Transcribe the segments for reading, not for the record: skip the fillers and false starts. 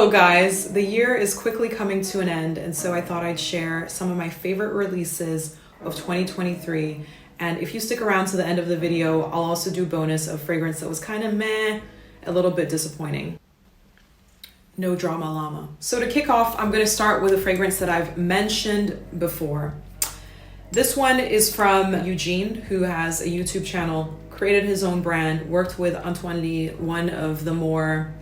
Hello guys, the year is quickly coming to an end, and so I thought I'd share some of my favorite releases of 2023. And if you stick around to the end of the video, I'll also do a bonus of fragrance that was kind of meh, a little bit disappointing. No drama llama. So to kick off, I'm going to start with a fragrance that I've mentioned before. This one is from Eugene, who has a YouTube channel, created his own brand, worked with Antoine Lie, one of the more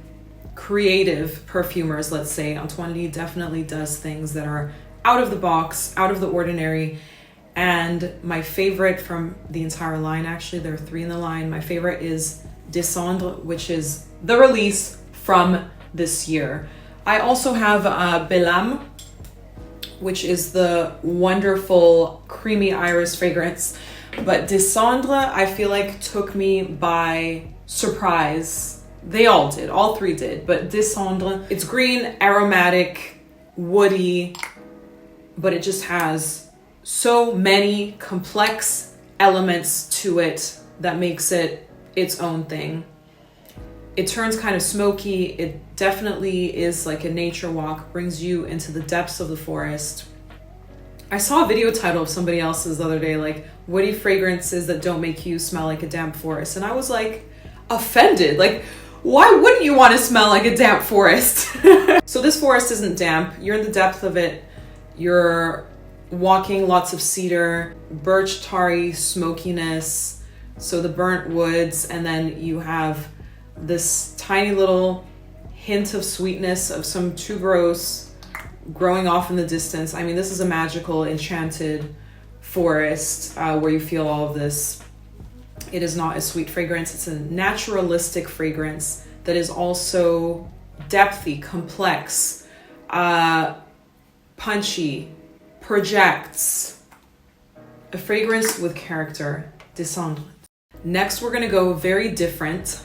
creative perfumers, let's say. Antoine Lie definitely does things that are out of the box, out of the ordinary. And my favorite from the entire line, actually, there are 3 in the line. My favorite is Cendres, which is the release from this year. I also have Belam, which is the wonderful creamy iris fragrance. But Cendres, I feel like, took me by surprise. They all did, all 3 did, but Cendres, it's green, aromatic, woody, but it just has so many complex elements to it that makes it its own thing. It turns kind of smoky. It definitely is like a nature walk, brings you into the depths of the forest. I saw a video title of somebody else's the other day, like woody fragrances that don't make you smell like a damp forest. And I was like offended. Like, why wouldn't you want to smell like a damp forest? So this forest isn't damp. You're in the depth of it. You're walking lots of cedar, birch tarry smokiness, so the burnt woods, and then you have this tiny little hint of sweetness of some tuberose growing off in the distance. I mean, this is a magical, enchanted forest where you feel all of this. It is not a sweet fragrance. It's a naturalistic fragrance that is also depthy, complex, punchy, projects. A fragrance with character, Cendres. Next, we're gonna go very different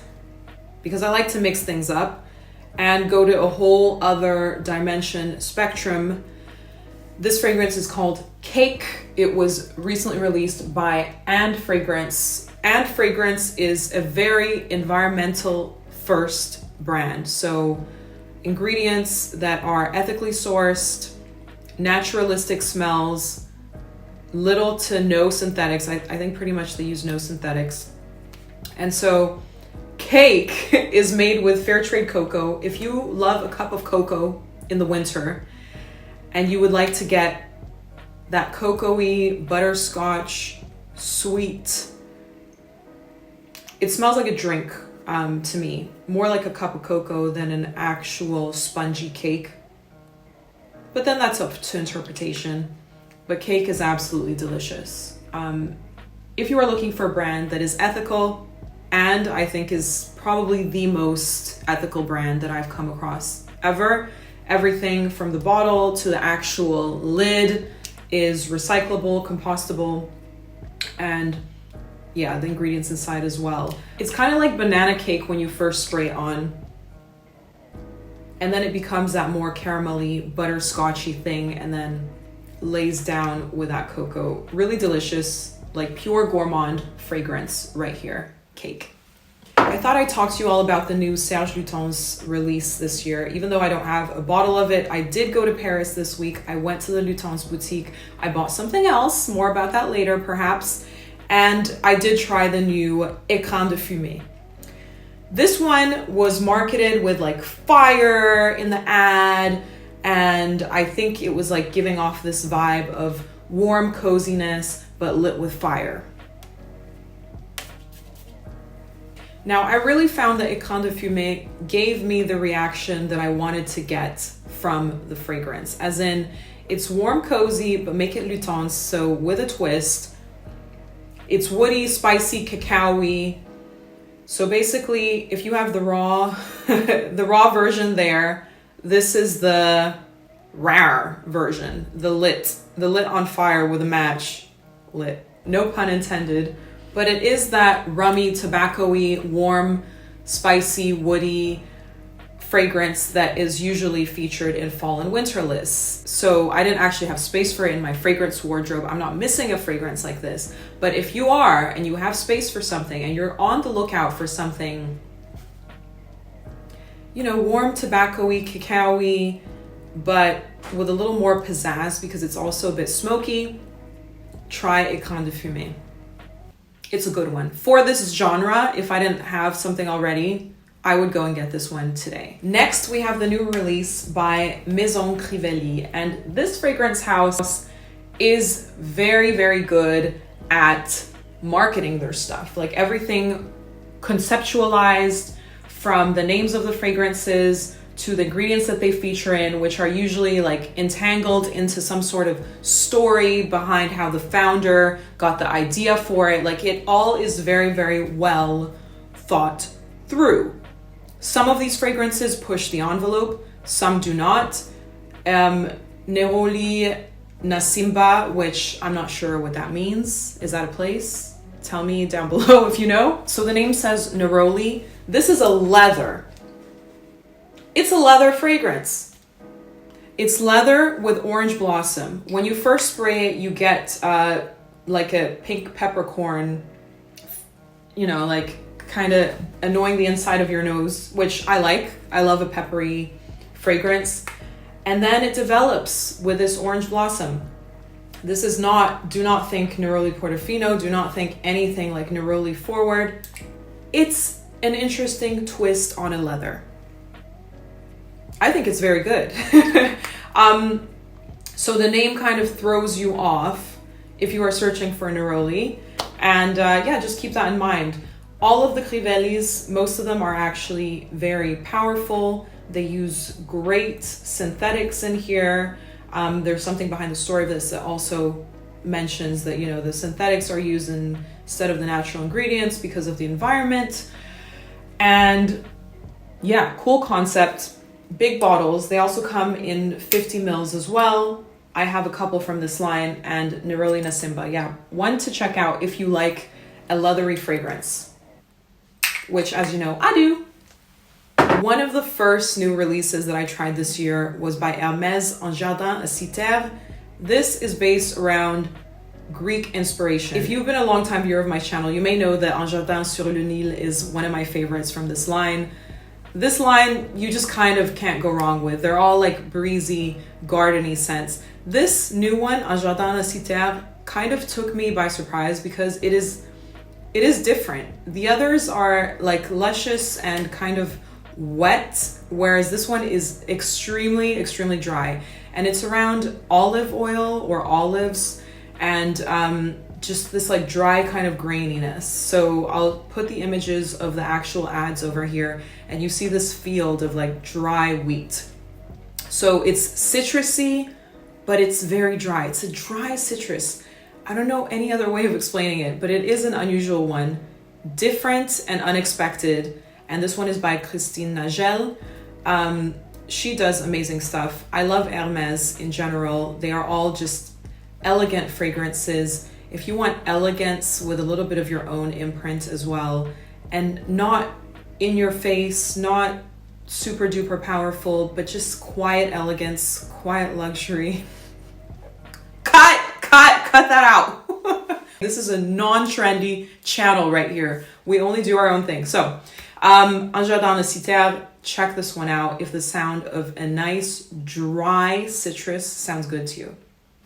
because I like to mix things up and go to a whole other dimension, spectrum. This fragrance is called Cake. It was recently released by And Fragrance. And Fragrance is a very environmental first brand. So ingredients that are ethically sourced, naturalistic smells, little to no synthetics. I think pretty much they use no synthetics. And so Cake is made with fair trade cocoa. If you love a cup of cocoa in the winter and you would like to get that cocoa-y, butterscotch, sweet, it smells like a drink to me, more like a cup of cocoa than an actual spongy cake. But then that's up to interpretation. But Cake is absolutely delicious. If you are looking for a brand that is ethical, and I think is probably the most ethical brand that I've come across ever, everything from the bottle to the actual lid is recyclable, compostable, and yeah, the ingredients inside as well. It's kind of like banana cake when you first spray it on. And then it becomes that more caramelly, butterscotchy thing and then lays down with that cocoa. Really delicious, like pure gourmand fragrance right here, Cake. I thought I'd talk to you all about the new Serge Lutens release this year. Even though I don't have a bottle of it, I did go to Paris this week. I went to the Lutens boutique. I bought something else, more about that later perhaps. And I did try the new Écrin de Fumée. This one was marketed with like fire in the ad, and I think it was like giving off this vibe of warm coziness, but lit with fire. Now, I really found that Écrin de Fumée gave me the reaction that I wanted to get from the fragrance, as in it's warm, cozy, but make it Lutens, so with a twist. It's woody, spicy, cacao-y. So basically, if you have the raw, the raw version there, this is the rare version, the lit on fire with a match, lit, no pun intended, but it is that rummy, tobacco-y, warm, spicy, woody fragrance that is usually featured in fall and winter lists. So I didn't actually have space for it in my fragrance wardrobe. I'm not missing a fragrance like this, but if you are and you have space for something and you're on the lookout for something, you know, warm tobacco-y, cacao-y, but with a little more pizzazz because it's also a bit smoky, try Écrin de Fumée. It's a good one. For this genre, if I didn't have something already, I would go and get this one today. Next, we have the new release by Maison Crivelli, and this fragrance house is very, very good at marketing their stuff. Like everything conceptualized, from the names of the fragrances to the ingredients that they feature in, which are usually like entangled into some sort of story behind how the founder got the idea for it. Like it all is very, very well thought through. Some of these fragrances push the envelope, some do not. Neroli Nasimba, which I'm not sure what that means. Is that a place? Tell me down below if you know. So the name says Neroli. This is a leather. It's a leather fragrance. It's leather with orange blossom. When you first spray it, you get like a pink peppercorn, you know, like kind of annoying the inside of your nose, which I like. I love a peppery fragrance. And then it develops with this orange blossom. This is not, do not think Neroli Portofino, do not think anything like Neroli Forward. It's an interesting twist on a leather. I think it's very good. So the name kind of throws you off if you are searching for Neroli. And yeah, just keep that in mind. All of the Crivellis, most of them are actually very powerful. They use great synthetics in here. There's something behind the story of this that also mentions that, you know, the synthetics are used instead of the natural ingredients because of the environment. And yeah, cool concept. Big bottles. They also come in 50 mils as well. I have a couple from this line, and Neroli Nasimba. Yeah, one to check out if you like a leathery fragrance, which, as you know, I do. One of the first new releases that I tried this year was by Hermès en Jardin, a Cythere. This is based around Greek inspiration. If you've been a long time viewer of my channel, you may know that En Jardin sur le Nil is one of my favorites from this line. This line, you just kind of can't go wrong with. They're all like breezy, gardeny scents. This new one, En Jardin à Cythere, kind of took me by surprise because it is different. The others are like luscious and kind of wet, whereas this one is extremely, extremely dry. And it's around olive oil or olives and just this like dry kind of graininess. So I'll put the images of the actual ads over here and you see this field of like dry wheat. So it's citrusy, but it's very dry. It's a dry citrus. I don't know any other way of explaining it, but it is an unusual one, different and unexpected. And this one is by Christine Nagel. She does amazing stuff. I love Hermès in general. They are all just elegant fragrances. If you want elegance with a little bit of your own imprint as well, and not in your face, not super duper powerful, but just quiet elegance, quiet luxury. Cut that out. This is a non-trendy channel right here. We only do our own thing. So, En Jardin à Cythere, check this one out if the sound of a nice dry citrus sounds good to you.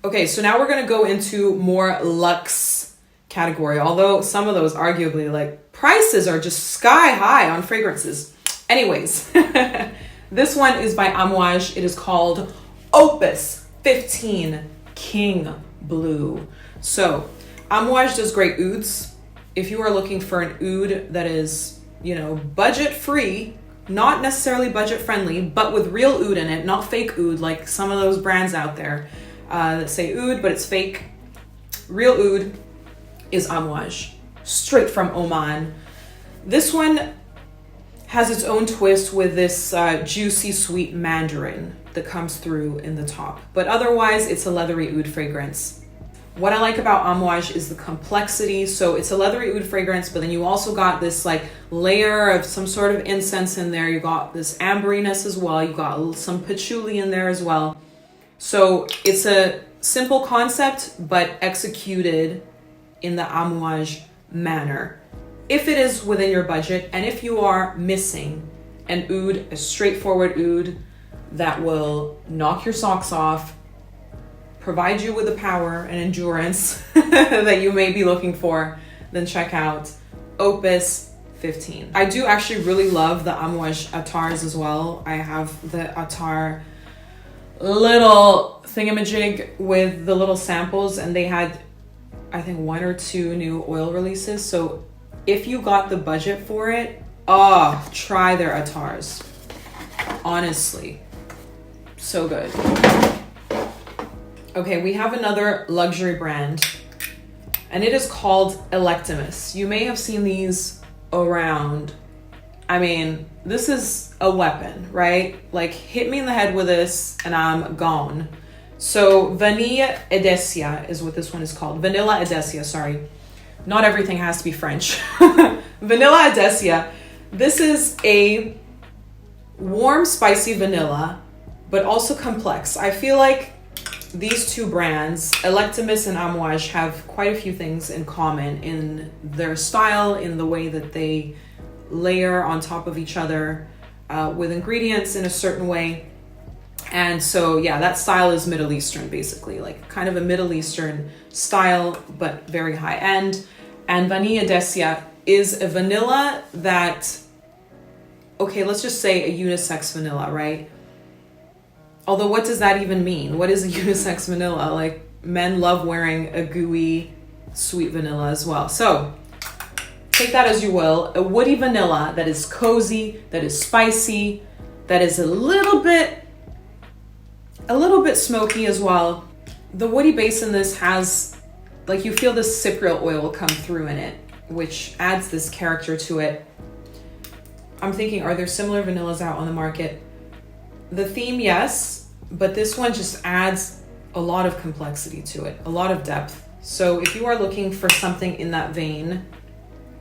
Okay, so now we're gonna go into more luxe category, although some of those arguably like prices are just sky high on fragrances. Anyways, this one is by Amouage. It is called Opus 15 King Blue. So Amouage does great ouds. If you are looking for an oud that is, you know, budget free, not necessarily budget friendly, but with real oud in it, not fake oud like some of those brands out there that say oud, but it's fake. Real oud is Amouage, straight from Oman. This one has its own twist with this juicy sweet mandarin that comes through in the top, but otherwise it's a leathery oud fragrance. What I like about Amouage is the complexity. So it's a leathery oud fragrance, but then you also got this like layer of some sort of incense in there. You got this amberiness as well. You got some patchouli in there as well. So it's a simple concept, but executed in the Amouage manner. If it is within your budget, and if you are missing an oud, a straightforward oud that will knock your socks off, provide you with the power and endurance that you may be looking for, then check out Opus 15. I do actually really love the Amouage Attars as well. I have the Attar little thingamajig with the little samples, and they had, I think, 1 or 2 new oil releases. So if you got the budget for it, try their Attars. Honestly, so good. Okay, we have another luxury brand, and it is called Electimuss. You may have seen these around. I mean, this is a weapon, right? Like, hit me in the head with this and I'm gone. So Vanilla Edesia is what this one is called. Vanilla Edesia, sorry. Not everything has to be French. Vanilla Edesia. This is a warm, spicy vanilla, but also complex. I feel like these two brands, Electimuss and Amouage, have quite a few things in common in their style, in the way that they layer on top of each other with ingredients in a certain way. And so, yeah, that style is Middle Eastern, basically, like kind of a Middle Eastern style, but very high end. And Vanilla Edesia is a vanilla that, okay, let's just say a unisex vanilla, right? Although, what does that even mean? What is a unisex vanilla? Like, men love wearing a gooey, sweet vanilla as well. So, take that as you will. A woody vanilla that is cozy, that is spicy, that is a little bit smoky as well. The woody base in this has, like, you feel the cypriol oil come through in it, which adds this character to it. I'm thinking, are there similar vanillas out on the market? The theme, yes, but this one just adds a lot of complexity to it, a lot of depth. So if you are looking for something in that vein,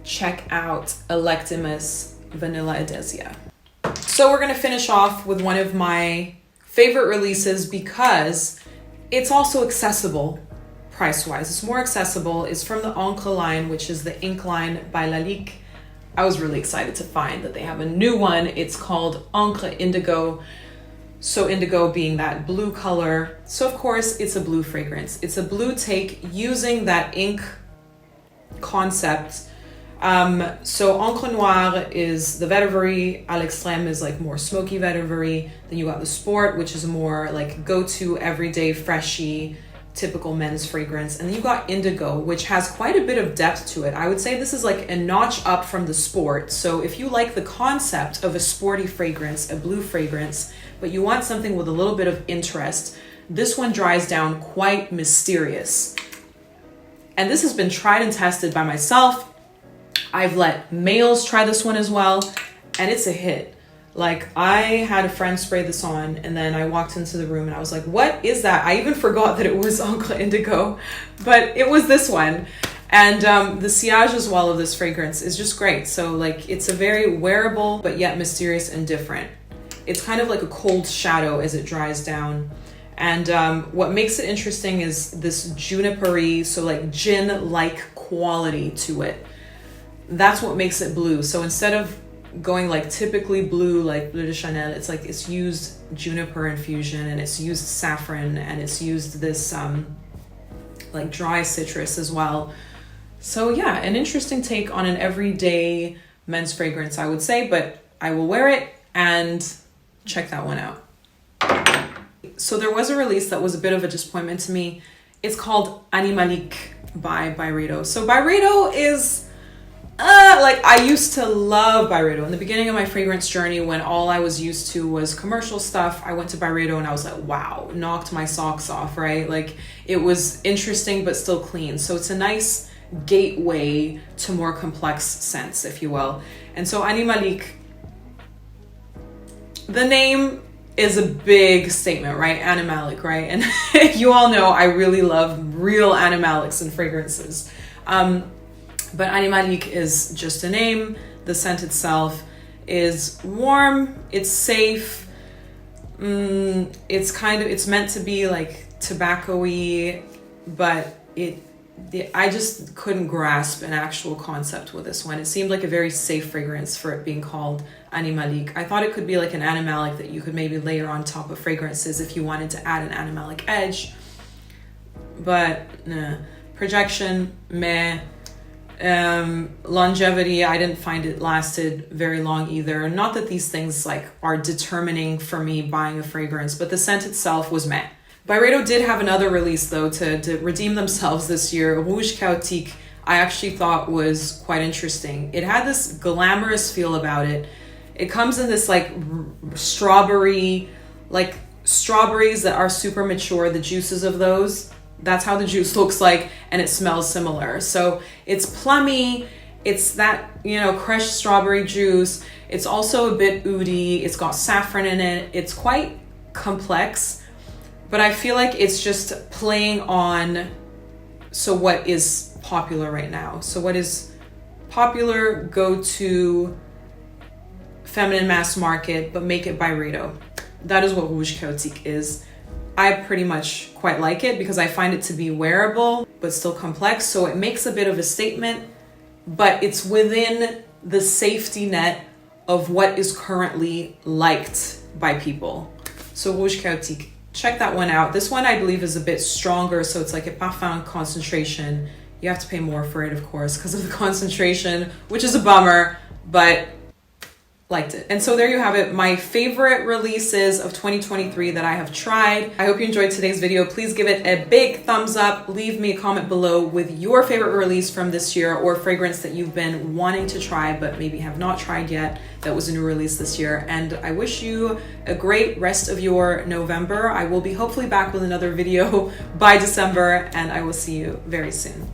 check out Electimuss Vanilla Edesia. So we're gonna finish off with one of my favorite releases because it's also accessible price-wise. It's more accessible. It's from the Encre line, which is the ink line by Animalique. I was really excited to find that they have a new one. It's called Encre Indigo. So indigo being that blue color. So of course it's a blue fragrance. It's a blue take using that ink concept. So Encre Noire is the vetiver, à l'extrême is like more smoky vetiver. Then you got the Sport, which is more like go-to everyday freshy, typical men's fragrance. And then you got Indigo, which has quite a bit of depth to it. I would say this is like a notch up from the Sport. So if you like the concept of a sporty fragrance, a blue fragrance, but you want something with a little bit of interest, this one dries down quite mysterious. And this has been tried and tested by myself. I've let males try this one as well, and it's a hit. Like, I had a friend spray this on, and then I walked into the room and I was like, what is that? I even forgot that it was Encre Indigo, but it was this one. And the sillage as well of this fragrance is just great. So like, it's a very wearable, but yet mysterious and different. It's kind of like a cold shadow as it dries down. And what makes it interesting is this juniper-y, so like gin-like quality to it. That's what makes it blue. So instead of going like typically blue, like Bleu de Chanel, it's like it's used juniper infusion, and it's used saffron, and it's used this like dry citrus as well. So yeah, an interesting take on an everyday men's fragrance, I would say, but I will wear it and check that one out. So there was a release that was a bit of a disappointment to me. It's called Animalique by Byredo. So Byredo is like, I used to love Byredo. In the beginning of my fragrance journey, when all I was used to was commercial stuff, I went to Byredo and I was like, wow, knocked my socks off, right? Like, it was interesting, but still clean. So it's a nice gateway to more complex scents, if you will. And so Animalique, the name is a big statement, right? Animalique, right? And you all know I really love real animalics and fragrances. But Animalique is just a name. The scent itself is warm, it's safe. It's meant to be like tobacco-y, but it I just couldn't grasp an actual concept with this one. It seemed like a very safe fragrance for it being called Animalique. I thought it could be like an animalic that you could maybe layer on top of fragrances if you wanted to add an animalic edge. But nah. Projection, meh. Longevity, I didn't find it lasted very long either. Not that these things like are determining for me buying a fragrance, but the scent itself was meh. Byredo did have another release though to redeem themselves this year. Rouge Chaotique, I actually thought was quite interesting. It had this glamorous feel about it. It comes in this like strawberry, like strawberries that are super mature, the juices of those. That's how the juice looks like, and it smells similar. So it's plummy, it's that, you know, crushed strawberry juice. It's also a bit oody, it's got saffron in it. It's quite complex, but I feel like it's just playing on, so what is popular right now? So what is popular, go to feminine mass market, but make it Byredo. That is what Rouge Chaotique is. I pretty much quite like it because I find it to be wearable, but still complex. So it makes a bit of a statement, but it's within the safety net of what is currently liked by people. So Rouge Chaotique, check that one out. This one I believe is a bit stronger. So it's like a parfum concentration. You have to pay more for it, of course, because of the concentration, which is a bummer, but liked it. And so there you have it, my favorite releases of 2023 that I have tried. I hope you enjoyed today's video. Please give it a big thumbs up. Leave me a comment below with your favorite release from this year or fragrance that you've been wanting to try but maybe have not tried yet that was a new release this year. And I wish you a great rest of your November. I will be hopefully back with another video by December, and I will see you very soon.